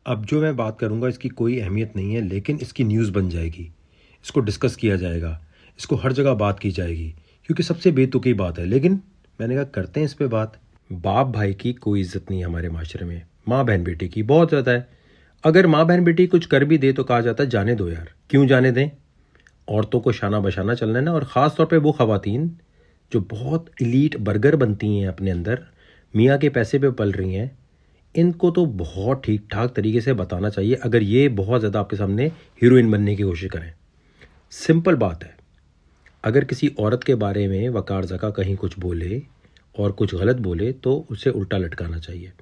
अब जो मैं बात करूँगा इसकी कोई अहमियत नहीं है, लेकिन इसकी न्यूज़ बन जाएगी, इसको डिस्कस किया जाएगा, इसको हर जगह बात की जाएगी क्योंकि सबसे बेतुकी बात है। लेकिन मैंने कहा करते हैं इस पे बात। बाप भाई की कोई इज्जत नहीं है हमारे माशरे में, माँ बहन बेटी की बहुत ज़्यादा है। अगर माँ बहन बेटी कुछ कर भी दे तो कहा जाता है जाने दो यार, क्यों जाने दें। औरतों को शाना बशाना चलना है ना, और ख़ास तौर पे वो ख़वातीन जो बहुत इलीट बर्गर बनती हैं अपने अंदर, मियाँ के पैसे पे पल रही हैं, इनको तो बहुत ठीक ठाक तरीके से बताना चाहिए अगर ये बहुत ज़्यादा आपके सामने हीरोइन बनने की कोशिश करें। सिंपल बात है, अगर किसी औरत के बारे में वकार ज़का कहीं कुछ बोले और कुछ गलत बोले तो उसे उल्टा लटकाना चाहिए,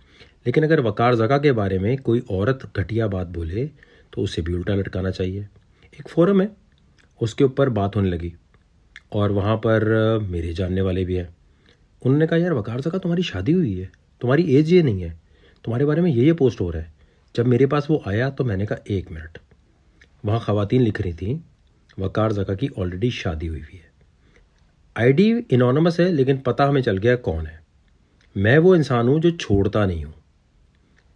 लेकिन अगर वकार ज़का के बारे में कोई औरत घटिया बात बोले तो उसे भी उल्टा लटकाना चाहिए। एक फोरम है, उसके ऊपर बात होने लगी और वहाँ पर मेरे जानने वाले भी हैं। उन्होंने कहा यार वकार ज़का तुम्हारी शादी हुई है, तुम्हारी एज ये नहीं है, तुम्हारे बारे में ये पोस्ट हो रहा है। जब मेरे पास वो आया तो मैंने कहा एक मिनट, वहाँ ख़वातीन लिख रही थी वकार ज़का की ऑलरेडी शादी हुई है। आईडी इनोनमस है लेकिन पता हमें चल गया कौन है। मैं वो इंसान हूँ जो छोड़ता नहीं हूँ।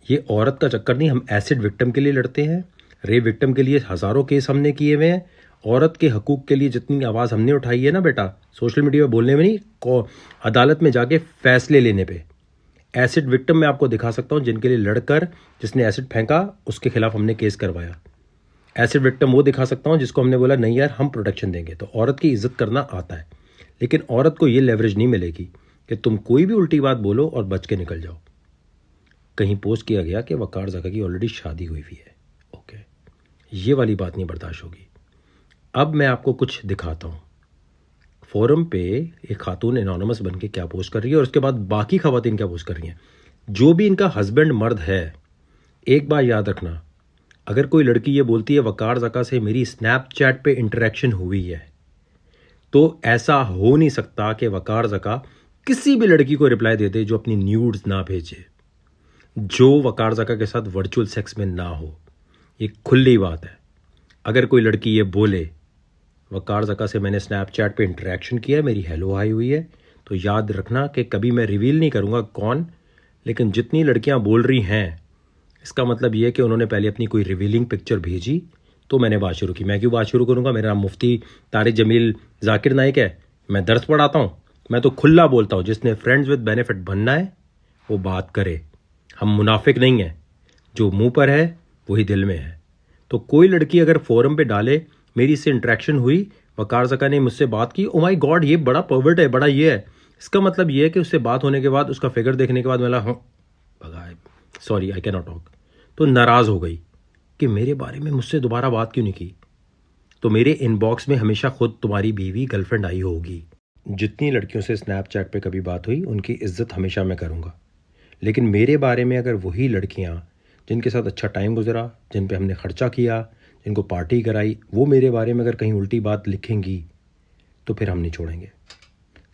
ये औरत का चक्कर नहीं, हम एसिड विक्टिम के लिए लड़ते हैं, रेप विक्टिम के लिए हज़ारों केस हमने किए हुए हैं। औरत के हकूक़ के लिए जितनी आवाज़ हमने उठाई है ना बेटा, सोशल मीडिया पे बोलने में नहीं, अदालत में जाके फ़ैसले लेने पे। एसिड विक्टिम मैं आपको दिखा सकता हूँ जिनके लिए लड़कर जिसने एसिड फेंका उसके खिलाफ हमने केस करवाया। एसिड विक्टिम वो दिखा सकता हूँ जिसको हमने बोला नहीं यार हम प्रोटेक्शन देंगे। तो औरत की इज्जत करना आता है, लेकिन औरत को ये लेवरेज नहीं मिलेगी कि तुम कोई भी उल्टी बात बोलो और बच के निकल जाओ। कहीं पोस्ट किया गया कि वकार ज़का की ऑलरेडी शादी हुई है, ओके, ये वाली बात नहीं बर्दाश्त होगी। अब मैं आपको कुछ दिखाता हूँ। फोरम पे एक खातून एनोनमस बन के क्या पोस्ट कर रही है और उसके बाद बाकी ख़वातीन क्या पोस्ट कर रही हैं। जो भी इनका हस्बैंड मर्द है, एक बार याद रखना, अगर कोई लड़की ये बोलती है वकार ज़का से मेरी स्नैपचैट पे इंटरेक्शन हुई है, तो ऐसा हो नहीं सकता कि वकार ज़का किसी भी लड़की को रिप्लाई दे दे जो अपनी न्यूड्स ना भेजे, जो वकार ज़का के साथ वर्चुअल सेक्स में ना हो। ये खुली बात है। अगर कोई लड़की ये बोले वकार ज़का से मैंने स्नैपचैट पे इंटरेक्शन किया है, मेरी हेलो हाई हुई है, तो याद रखना कि कभी मैं रिवील नहीं करूँगा कौन, लेकिन जितनी लड़कियाँ बोल रही हैं इसका मतलब ये है कि उन्होंने पहले अपनी कोई रिवीलिंग पिक्चर भेजी तो मैंने बात शुरू की। मैं क्यों बात शुरू करूँगा, मेरा नाम मुफ्ती तारिक जमील जाकिर नाइक है, मैं दर्स पढ़ाता हूँ, मैं तो खुला बोलता हूँ। जिसने फ्रेंड्स विद बेनिफिट बनना है वो बात करे, हम मुनाफिक नहीं हैं, जो मुंह पर है वही दिल में है। तो कोई लड़की अगर फोरम पे डाले मेरी इससे इंटरेक्शन हुई, वकार ज़का ने मुझसे बात की, ओ माय गॉड ये बड़ा पर्वर्ट है, बड़ा ये है, इसका मतलब ये है कि उससे बात होने के बाद उसका फिगर देखने के बाद मैं भगा, sorry I can not talk, तो नाराज़ हो गई कि मेरे बारे में मुझसे दोबारा बात क्यों नहीं की। तो मेरे इनबॉक्स में हमेशा खुद तुम्हारी बीवी गर्लफ्रेंड आई होगी। जितनी लड़कियों से स्नैपचैट पे कभी बात हुई उनकी इज्जत हमेशा मैं करूँगा, लेकिन मेरे बारे में अगर वही लड़कियाँ जिनके साथ अच्छा टाइम गुजरा, जिन पे हमने ख़र्चा किया, जिनको पार्टी कराई, वो मेरे बारे में अगर कहीं उल्टी बात लिखेंगी तो फिर हम नहीं छोड़ेंगे।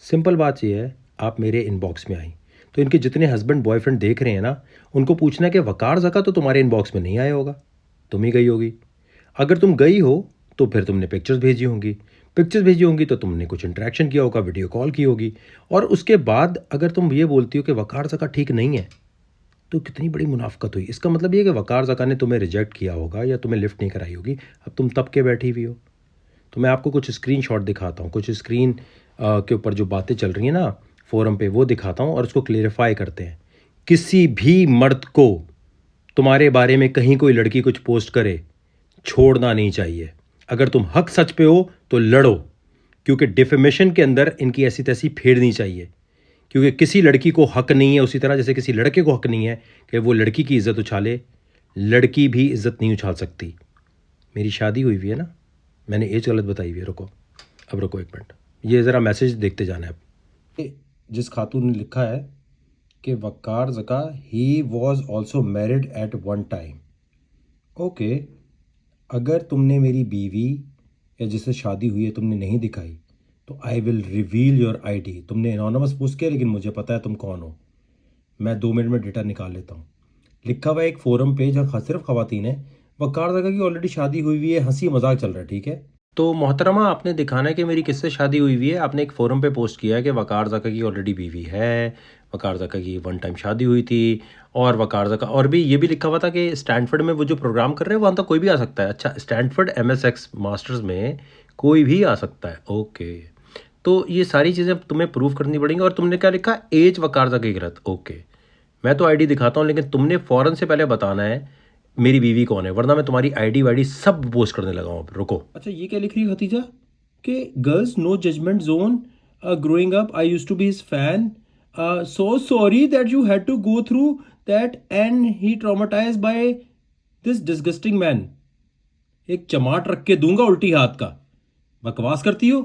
सिंपल बात ये है, आप मेरे इनबॉक्स में आई तो इनके जितने हस्बैंड बॉयफ्रेंड देख रहे हैं ना, उनको पूछना है कि वकार ज़का तो तुम्हारे इनबॉक्स में नहीं आया होगा, तुम ही गई होगी। अगर तुम गई हो तो फिर तुमने पिक्चर्स भेजी होंगी तो तुमने कुछ इंटरेक्शन किया होगा, वीडियो कॉल की होगी, और उसके बाद अगर तुम ये बोलती हो कि वकार ज़का ठीक नहीं है तो कितनी बड़ी मुनाफकत हुई। इसका मतलब ये है कि वकार ज़का ने तुम्हें रिजेक्ट किया होगा या तुम्हें लिफ्ट नहीं कराई होगी, अब तुम तब के बैठी हुई हो। तो मैं आपको कुछ स्क्रीनशॉट दिखाता हूँ, कुछ स्क्रीन के ऊपर जो बातें चल रही हैं ना फोरम पे वो दिखाता हूँ और उसको क्लेरिफाई करते हैं। किसी भी मर्द को तुम्हारे बारे में कहीं कोई लड़की कुछ पोस्ट करे, छोड़ना नहीं चाहिए। अगर तुम हक सच पे हो तो लड़ो, क्योंकि डिफेमेशन के अंदर इनकी ऐसी तैसी फेरनी चाहिए, क्योंकि किसी लड़की को हक नहीं है, उसी तरह जैसे किसी लड़के को हक नहीं है कि वो लड़की की इज़्ज़त उछाले, लड़की भी इज़्ज़त नहीं उछाल सकती। मेरी शादी हुई हुई है ना, मैंने एज गलत बताई हुई है, रुको एक मिनट, ये ज़रा मैसेज देखते जाना है। जिस खातून ने लिखा है कि Waqar Zaka he was also married at one time, okay, अगर तुमने मेरी बीवी या जिससे शादी हुई है तुमने नहीं दिखाई तो I will reveal your ID. तुमने एनोनमस पोस्ट किया लेकिन मुझे पता है तुम कौन हो, मैं 2 मिनट में डेटा निकाल लेता हूँ। लिखा हुआ है एक फोरम पे जहाँ सिर्फ ख़वातीन है, वकार ज़का की ऑलरेडी शादी हुई है, हंसी मजाक चल रहा है, ठीक है। तो मोहतरमा, आपने दिखाना है कि मेरी किससे शादी हुई हुई है। आपने एक फोरम पे पोस्ट किया है कि वकार ज़का की ऑलरेडी बीवी है, वकार ज़का की वन टाइम शादी हुई थी, और वकार ज़का और भी ये भी लिखा हुआ था कि स्टैनफोर्ड में वो जो प्रोग्राम कर रहे हैं वहाँ तो कोई भी आ सकता है। अच्छा, स्टैनफोर्ड MSX मास्टर्स में कोई भी आ सकता है। ओके, तो ये सारी चीज़ें तुम्हें प्रूव करनी पड़ेंगी। और तुमने क्या लिखा, एज वकार ज़का की गलत। ओके, मैं तो आईडी दिखाता हूँ, लेकिन तुमने फ़ौरन से पहले बताना है मेरी बीवी कौन है, वरना मैं तुम्हारी आईडी वाईडी सब पोस्ट करने लगा हूँ। अब रुको। अच्छा, ये क्या लिख रही है खतीजा कि girls no judgement zone, growing up I used to be his fan, so sorry that you had to go through that and he traumatised by this disgusting man. एक चमाट रख के दूंगा उल्टी हाथ का। बकवास करती हो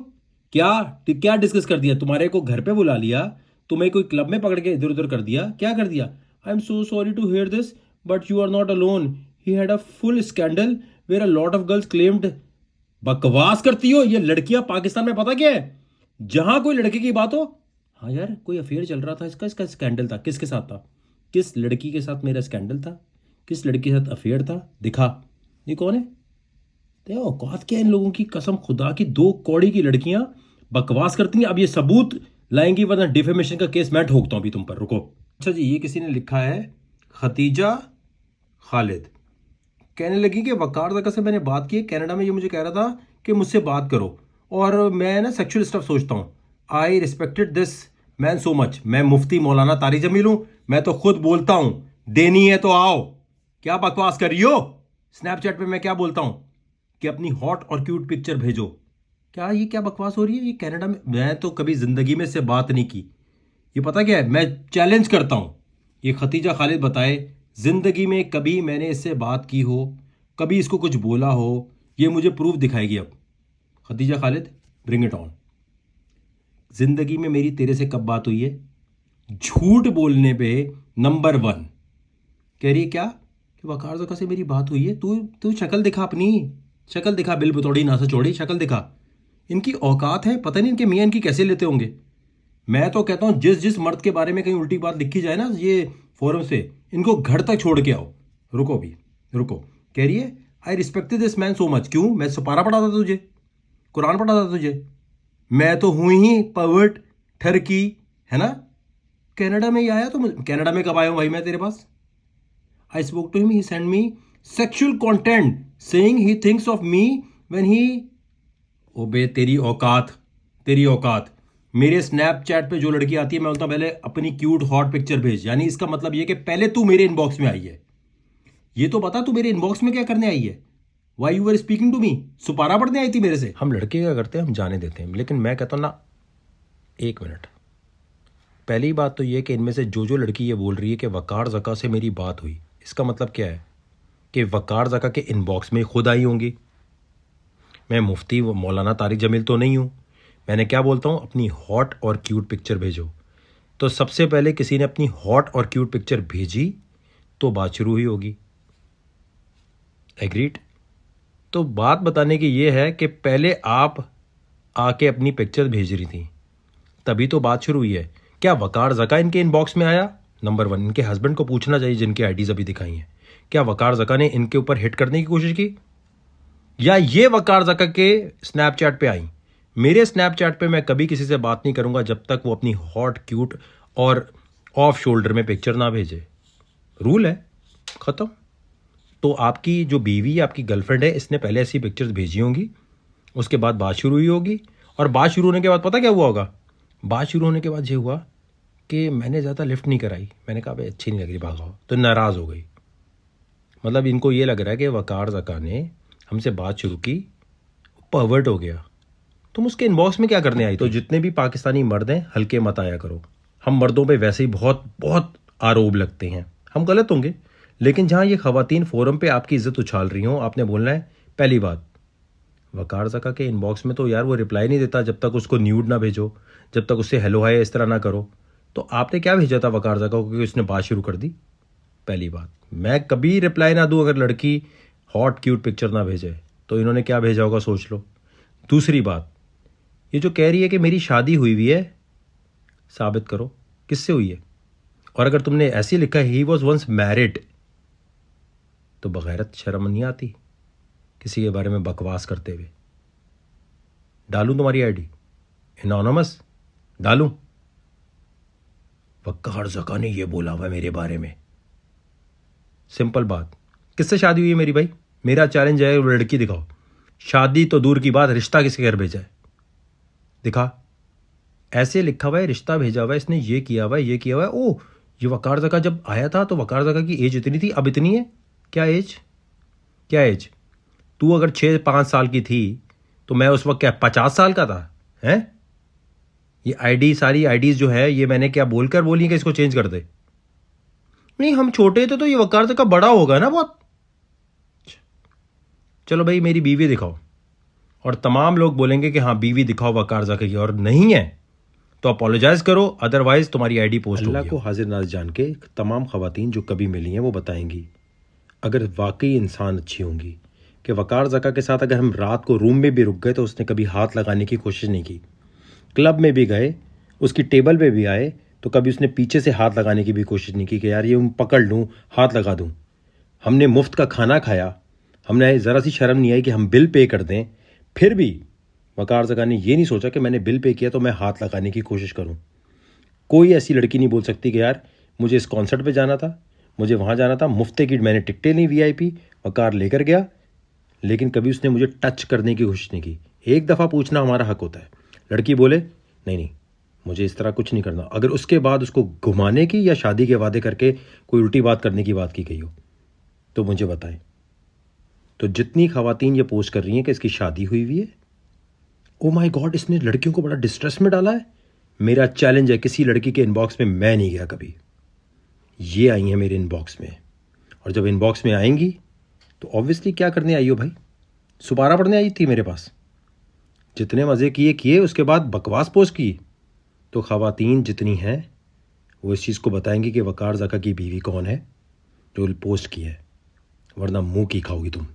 क्या? क्या डिस्कस कर दिया? तुम्हारे को घर पे बुला लिया, तुम्हें कोई क्लब में पकड़ के इधर उधर कर दिया, क्या कर दिया? I am so sorry to hear this but you are not alone, he had a full scandal where a lot of girls claimed. बकवास करती हो। ये लड़कियां पाकिस्तान में पता क्या है, जहां कोई लड़के की बात हो, हाँ यार कोई अफेयर चल रहा था इसका, इसका स्कैंडल था। किसके साथ था? किस लड़की के साथ मेरा स्कैंडल था? किस लड़की के साथ अफेयर था? दिखा। ये कौन है? तो औकात क्या है इन लोगों की, कसम खुदा की। दो कौड़ी की लड़कियां बकवास करती हैं। अब ये सबूत लाएंगी, वरना डिफेमेशन का केस मैं ठोकता हूं अभी तुम पर। रुको। अच्छा जी, ये किसी ने लिखा है, खतीजा खालिद कहने लगी कि वकार ज़का से मैंने बात की, कनाडा में ये मुझे कह रहा था कि मुझसे बात करो, और मैं ना सेक्सुअल स्टफ सोचता हूँ। I respected this man so much. मैं मुफ्ती मौलाना तारिक जमील हूँ, मैं तो खुद बोलता हूँ देनी है तो आओ। क्या बकवास कर रही हो? स्नैपचैट पे मैं क्या बोलता हूँ कि अपनी हॉट और क्यूट पिक्चर भेजो। क्या ये क्या बकवास हो रही है? ये कनाडा में मैं तो कभी ज़िंदगी में इससे बात नहीं की। ये पता क्या है, मैं चैलेंज करता हूँ, ये खतीजा खालिद बताए ज़िंदगी में कभी मैंने इससे बात की हो, कभी इसको कुछ बोला हो, ये मुझे प्रूफ दिखाएगी। अब Khatija Khalid, bring it on. ज़िंदगी में मेरी तेरे से कब बात हुई है? झूठ बोलने पे नंबर 1। कह रही है क्या कि वकार ज़का से मेरी बात हुई है? तू तू शक्ल दिखा, अपनी शक्ल दिखा, बिल बतौड़ी नासा चौड़ी, शक्ल दिखा। इनकी औकात है, पता नहीं इनके मियाँ इनकी कैसे लेते होंगे। मैं तो कहता हूँ जिस जिस मर्द के बारे में कहीं उल्टी बात लिखी जाए ना ये फोरम से, इनको घर तक छोड़ के आओ। रुको भी, रुको। कह रही है I respected this man so much. क्यों? मैं सुपारा पढ़ाता था तुझे, कुरान पढ़ाता था तुझे? मैं तो हूँ ही पर्वर्ट, ठरकी, है ना? कनाडा में ही आया तो कनाडा में कब आया हूँ भाई मैं तेरे पास? I spoke to him, he send me sexual content saying he thinks of me when he. ओबे तेरी औकात, तेरी औकात। मेरे स्नैपचैट पे जो लड़की आती है मैं बोलता हूं पहले अपनी क्यूट हॉट पिक्चर भेज। यानी इसका मतलब ये कि पहले तू मेरे इनबॉक्स में आई है। ये तो बता तू मेरे इनबॉक्स में क्या करने आई है? Why you are speaking to me? सुपारा पढ़ने आई थी मेरे से? हम लड़के क्या करते हैं, हम जाने देते हैं, लेकिन मैं कहता हूं ना, एक मिनट। पहली बात तो ये कि इनमें से जो जो लड़की ये बोल रही है कि वकार ज़का से मेरी बात हुई, इसका मतलब क्या है कि वकार ज़का के इनबॉक्स में खुद आई होंगी। मैं मुफ्ती मौलाना तारिक जमील तो नहीं हूँ। मैंने क्या बोलता हूँ, अपनी हॉट और क्यूट पिक्चर भेजो। तो सबसे पहले किसी ने अपनी हॉट और क्यूट पिक्चर भेजी तो बात शुरू हुई होगी। एग्रीड? तो बात बताने की ये है कि पहले आप आके अपनी पिक्चर भेज रही थी, तभी तो बात शुरू हुई है। क्या वकार ज़का इनके इनबॉक्स में आया? नंबर 1, इनके हस्बैंड को पूछना चाहिए जिनकी आईडीज़ अभी दिखाई हैं। क्या वकार ज़का ने इनके ऊपर हिट करने की कोशिश की, या ये वकार ज़का के स्नैपचैट पे आई? मेरे स्नैपचैट पे मैं कभी किसी से बात नहीं करूंगा जब तक वो अपनी हॉट क्यूट और ऑफ शोल्डर में पिक्चर ना भेजे। रूल है, ख़त्म। तो आपकी जो बीवी, आपकी गर्लफ्रेंड है, इसने पहले ऐसी पिक्चर्स भेजी होंगी, उसके बाद बात शुरू हुई होगी, और बात शुरू होने के बाद पता क्या हुआ होगा? बात शुरू होने के बाद ये हुआ कि मैंने ज़्यादा लिफ्ट नहीं कराई, मैंने कहा भाई अच्छी नहीं लग रही, भागाओ, तो नाराज़ हो गई। मतलब इनको ये लग रहा है कि वकार ज़का ने हमसे बात शुरू की, पर्वर्ट हो गया। तुम उसके इनबॉक्स में क्या करने आई? तो जितने भी पाकिस्तानी मर्द हैं, हल्के मत आया करो। हम मर्दों पे वैसे ही बहुत बहुत आरोप लगते हैं, हम गलत होंगे, लेकिन जहाँ ये ख़वातीन फोरम पे आपकी इज्जत उछाल रही हों, आपने बोलना है पहली बात, वकार ज़का के इनबॉक्स में तो यार वो रिप्लाई नहीं देता जब तक उसको न्यूड ना भेजो, जब तक उससे हेलो हाय इस तरह ना करो। तो आपने क्या भेजा था वकार ज़का को कि उसने बात शुरू कर दी? पहली बात, मैं कभी रिप्लाई ना दूँ अगर लड़की हॉट क्यूट पिक्चर ना भेजे, तो इन्होंने क्या भेजा होगा सोच लो। दूसरी बात, ये जो कह रही है कि मेरी शादी हुई हुई है, साबित करो किससे हुई है। और अगर तुमने ऐसे लिखा है ही वॉज वंस मैरिड, तो बगैरत शर्म नहीं आती किसी के बारे में बकवास करते हुए? डालूं तुम्हारी आईडी एनोनिमस डालूं? वकार ज़का ने ये बोला हुआ मेरे बारे में। सिंपल बात, किससे शादी हुई है मेरी भाई? मेरा चैलेंज है, लड़की दिखाओ। शादी तो दूर की बात, रिश्ता किसके घर भेजा है? दिखा। ऐसे लिखा हुआ है रिश्ता भेजा हुआ है, इसने ये किया हुआ है, ये किया हुआ है। ओ, ये वकार ज़का जब आया था तो वकार ज़का की एज इतनी थी, अब इतनी है। क्या एज? क्या एज? तू अगर 6-5 साल की थी तो मैं उस वक्त क्या 50 साल का था? हैं? ये आईडी, सारी आईडीज जो है ये मैंने क्या बोलकर बोली कि इसको चेंज कर दे? नहीं, हम छोटे थे तो ये वकार ज़का बड़ा होगा ना बहुत। चलो भाई मेरी बीवी दिखाओ, और तमाम लोग बोलेंगे कि हाँ बीवी दिखाओ वकार ज़का की, और नहीं है तो अपोलोजाइज करो, अदरवाइज तुम्हारी आईडी पोस्ट होगी। अल्लाह को हाजिर नाज़ जान के तमाम ख़वातीन जो कभी मिली हैं वो बताएंगी, अगर वाकई इंसान अच्छी होंगी, कि वकार ज़का के साथ अगर हम रात को रूम में भी रुक गए तो उसने कभी हाथ लगाने की कोशिश नहीं की। क्लब में भी गए, उसकी टेबल पे भी आए तो कभी उसने पीछे से हाथ लगाने की भी कोशिश नहीं की कि यार ये पकड़ लूँ, हाथ लगा दूँ। हमने मुफ्त का खाना खाया, हमने ज़रा सी शर्म नहीं आई कि हम बिल पे कर दें, फिर भी वकार ज़का ने ये नहीं सोचा कि मैंने बिल पे किया तो मैं हाथ लगाने की कोशिश करूं। कोई ऐसी लड़की नहीं बोल सकती कि यार मुझे इस कॉन्सर्ट पे जाना था, मुझे वहाँ जाना था, मुफ्ते की मैंने टिकटें ली, VIP वकार लेकर गया, लेकिन कभी उसने मुझे टच करने की कोशिश नहीं की। एक दफ़ा पूछना हमारा हक होता है। लड़की बोले नहीं नहीं मुझे इस तरह कुछ नहीं करना, अगर उसके बाद उसको घुमाने की या शादी के वादे करके कोई उल्टी बात करने की बात की गई हो तो मुझे बताएं। तो जितनी ख़वातीन ये पोस्ट कर रही हैं कि इसकी शादी हुई हुई है, ओ माय गॉड, इसने लड़कियों को बड़ा डिस्ट्रेस में डाला है। मेरा चैलेंज है, किसी लड़की के इनबॉक्स में मैं नहीं गया कभी, ये आई हैं मेरे इनबॉक्स में, और जब इनबॉक्स में आएंगी तो ऑब्वियसली क्या करने आई हो भाई? सुपारा पढ़ने आई थी मेरे पास? जितने मज़े किए उसके बाद बकवास पोस्ट की। तो ख़वातीन जितनी हैं वो इस चीज़ को बताएंगी कि वकार ज़का की बीवी कौन है जो पोस्ट की है, वरना मुंह की खाओगी तुम।